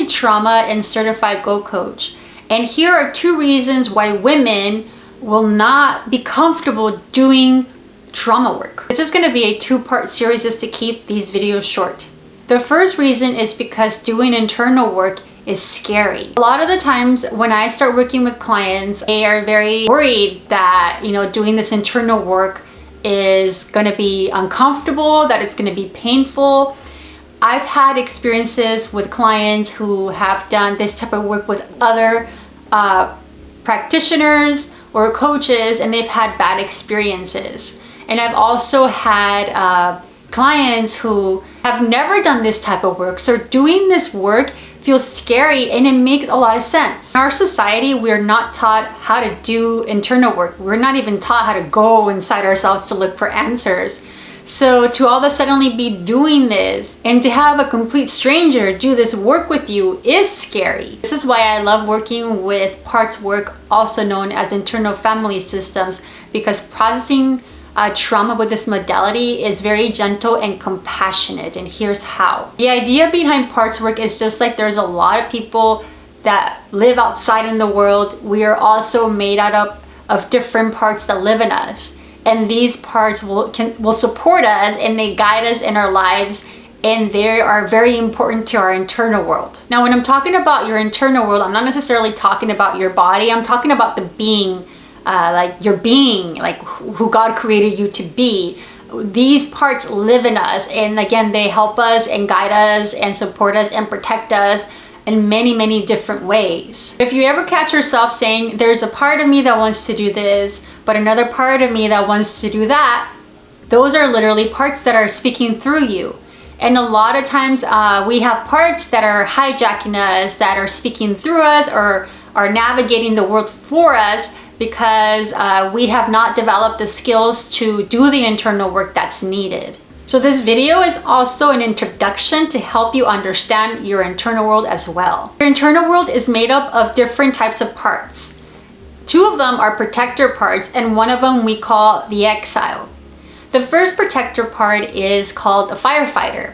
a trauma and certified Go coach. And here are 2 reasons why women will not be comfortable doing trauma work. This is going to be a 2-part series just to keep these videos short. The first reason is because doing internal work is scary. A lot of the times when I start working with clients, they are very worried that, doing this internal work is going to be uncomfortable, that it's going to be painful. I've had experiences with clients who have done this type of work with other practitioners or coaches, and they've had bad experiences. And I've also had clients who have never done this type of work. So doing this work feels scary, and it makes a lot of sense. In our society, we're not taught how to do internal work. We're not even taught how to go inside ourselves to look for answers. So to all of a sudden be doing this and to have a complete stranger do this work with you is scary. This is why I love working with parts work, also known as internal family systems, because processing trauma with this modality is very gentle and compassionate, and here's how. The idea behind parts work is just like there's a lot of people that live outside in the world. We are also made out of different parts that live in us, and these parts will support us, and they guide us in our lives, and they are very important to our internal world. Now, when I'm talking about your internal world, I'm not necessarily talking about your body. I'm talking about the being, like your being, like who God created you to be. These parts live in us, and again, they help us and guide us and support us and protect us in many, many different ways. If you ever catch yourself saying, there's a part of me that wants to do this, but another part of me that wants to do that, those are literally parts that are speaking through you. And a lot of times we have parts that are hijacking us, that are speaking through us, or are navigating the world for us, because we have not developed the skills to do the internal work that's needed. So this video is also an introduction to help you understand your internal world as well. Your internal world is made up of different types of parts. 2 of them are protector parts, and 1 of them we call the exile. The first protector part is called the firefighter.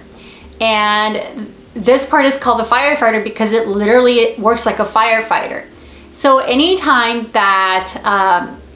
And this part is called the firefighter because it literally works like a firefighter. So anytime that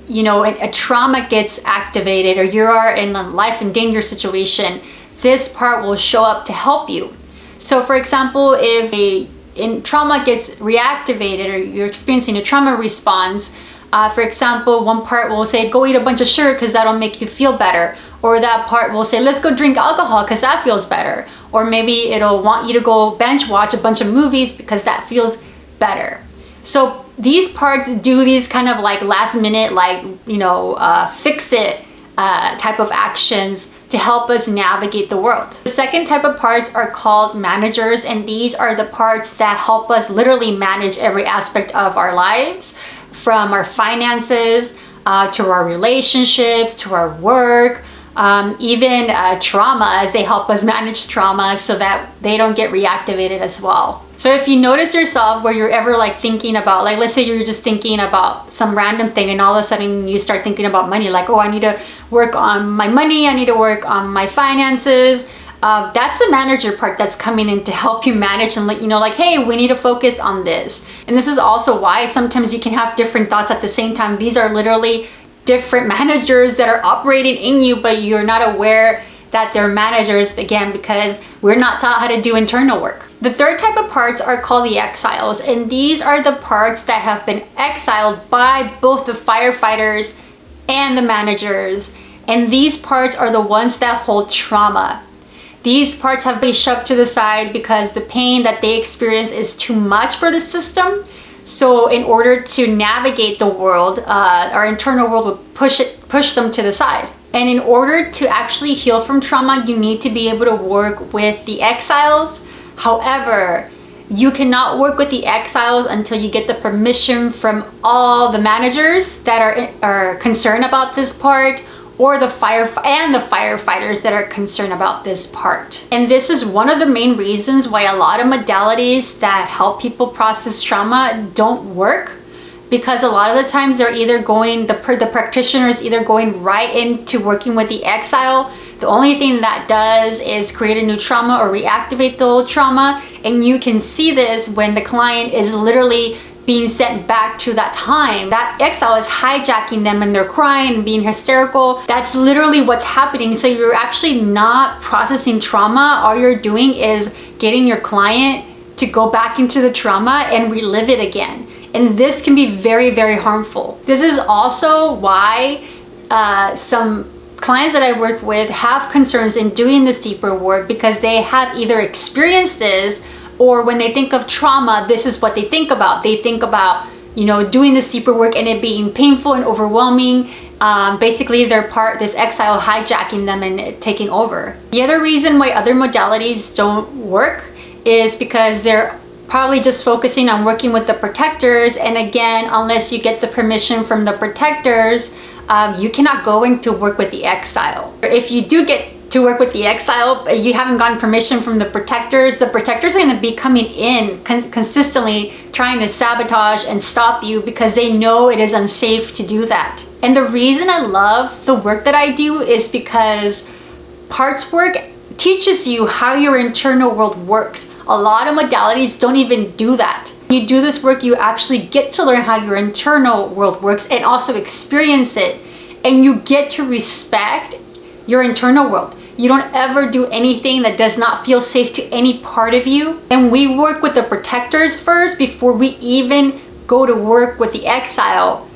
a trauma gets activated, or you are in a life and danger situation, this part will show up to help you. So for example, if trauma gets reactivated, or you're experiencing a trauma response, for example, one part will say, go eat a bunch of sugar because that'll make you feel better. Or that part will say, let's go drink alcohol because that feels better. Or maybe it'll want you to go bench watch a bunch of movies because that feels better. So these parts do these kind of like last minute, fix it type of actions to help us navigate the world. The second type of parts are called managers, and these are the parts that help us literally manage every aspect of our lives, from our finances to our relationships, to our work, even traumas. They help us manage trauma so that they don't get reactivated as well. So if you notice yourself where you're ever thinking about, let's say you're just thinking about some random thing, and all of a sudden you start thinking about money, oh, I need to work on my money, I need to work on my finances. That's the manager part that's coming in to help you manage and let you know, hey, we need to focus on this. And this is also why sometimes you can have different thoughts at the same time. These are literally different managers that are operating in you, but you're not aware that they're managers, again, because we're not taught how to do internal work. The third type of parts are called the exiles, and these are the parts that have been exiled by both the firefighters and the managers. And these parts are the ones that hold trauma. These parts have been shoved to the side because the pain that they experience is too much for the system. So in order to navigate the world, our internal world will push them to the side. And in order to actually heal from trauma, you need to be able to work with the exiles. However, you cannot work with the exiles until you get the permission from all the managers that are concerned about this part, or the firefighters that are concerned about this part. And this is one of the main reasons why a lot of modalities that help people process trauma don't work, because a lot of the times they're either going, the practitioner is either going right into working with the exile The only thing that does is create a new trauma or reactivate the old trauma. And you can see this when the client is literally being sent back to that time. That exile is hijacking them and they're crying and being hysterical. That's literally what's happening. So you're actually not processing trauma. All you're doing is getting your client to go back into the trauma and relive it again. And this can be very, very harmful. This is also why some clients that I work with have concerns in doing this deeper work, because they have either experienced this, or when they think of trauma, this is what they think about. They think about, doing this deeper work and it being painful and overwhelming. Basically, this exile hijacking them and taking over. The other reason why other modalities don't work is because they're probably just focusing on working with the protectors. And again, unless you get the permission from the protectors, you cannot go in to work with the exile. If you do get to work with the exile, you haven't gotten permission from the protectors are going to be coming in consistently trying to sabotage and stop you, because they know it is unsafe to do that. And the reason I love the work that I do is because parts work teaches you how your internal world works. A lot of modalities don't even do that. When you do this work, you actually get to learn how your internal world works and also experience it. And you get to respect your internal world. You don't ever do anything that does not feel safe to any part of you. And we work with the protectors first before we even go to work with the exile.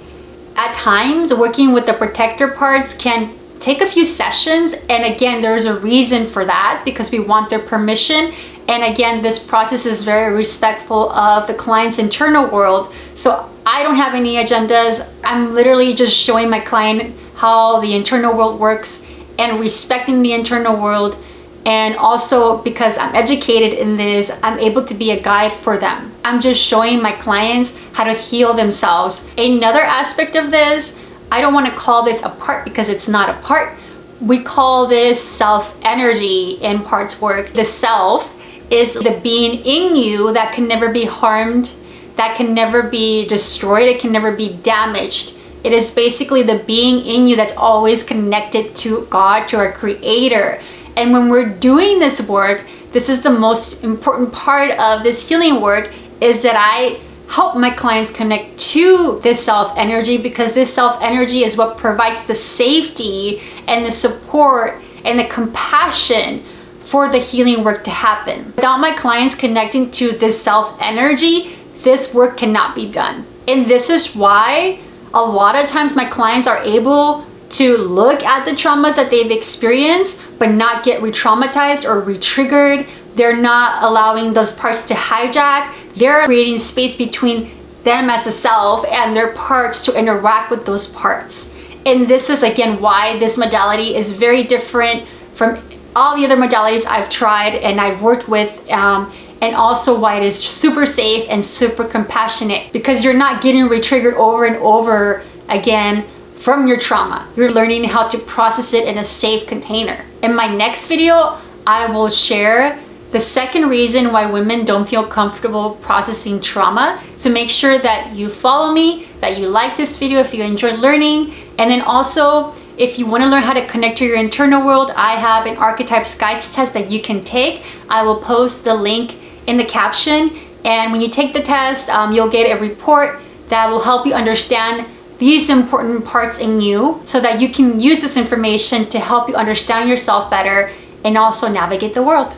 At times, working with the protector parts can take a few sessions. And again, there's a reason for that, because we want their permission. And again, this process is very respectful of the client's internal world. So I don't have any agendas. I'm literally just showing my client how the internal world works and respecting the internal world. And also, because I'm educated in this, I'm able to be a guide for them. I'm just showing my clients how to heal themselves. Another aspect of this, I don't want to call this a part because it's not a part. We call this self energy in parts work. The self is the being in you that can never be harmed, that can never be destroyed, it can never be damaged. It is basically the being in you that's always connected to God, to our Creator. And when we're doing this work, this is the most important part of this healing work, is that I help my clients connect to this self energy, because this self energy is what provides the safety and the support and the compassion for the healing work to happen. Without my clients connecting to this self energy, this work cannot be done. And this is why a lot of times my clients are able to look at the traumas that they've experienced, but not get re-traumatized or re-triggered. They're not allowing those parts to hijack. They're creating space between them as a self and their parts to interact with those parts. And this is again why this modality is very different from all the other modalities I've tried and I've worked with, and also why it is super safe and super compassionate, because you're not getting re-triggered over and over again from your trauma. You're learning how to process it in a safe container. In my next video, I will share the second reason why women don't feel comfortable processing trauma. So make sure that you follow me, that you like this video if you enjoyed learning. And then also, if you want to learn how to connect to your internal world, I have an archetypes guides test that you can take. I will post the link in the caption. And when you take the test, you'll get a report that will help you understand these important parts in you, so that you can use this information to help you understand yourself better and also navigate the world.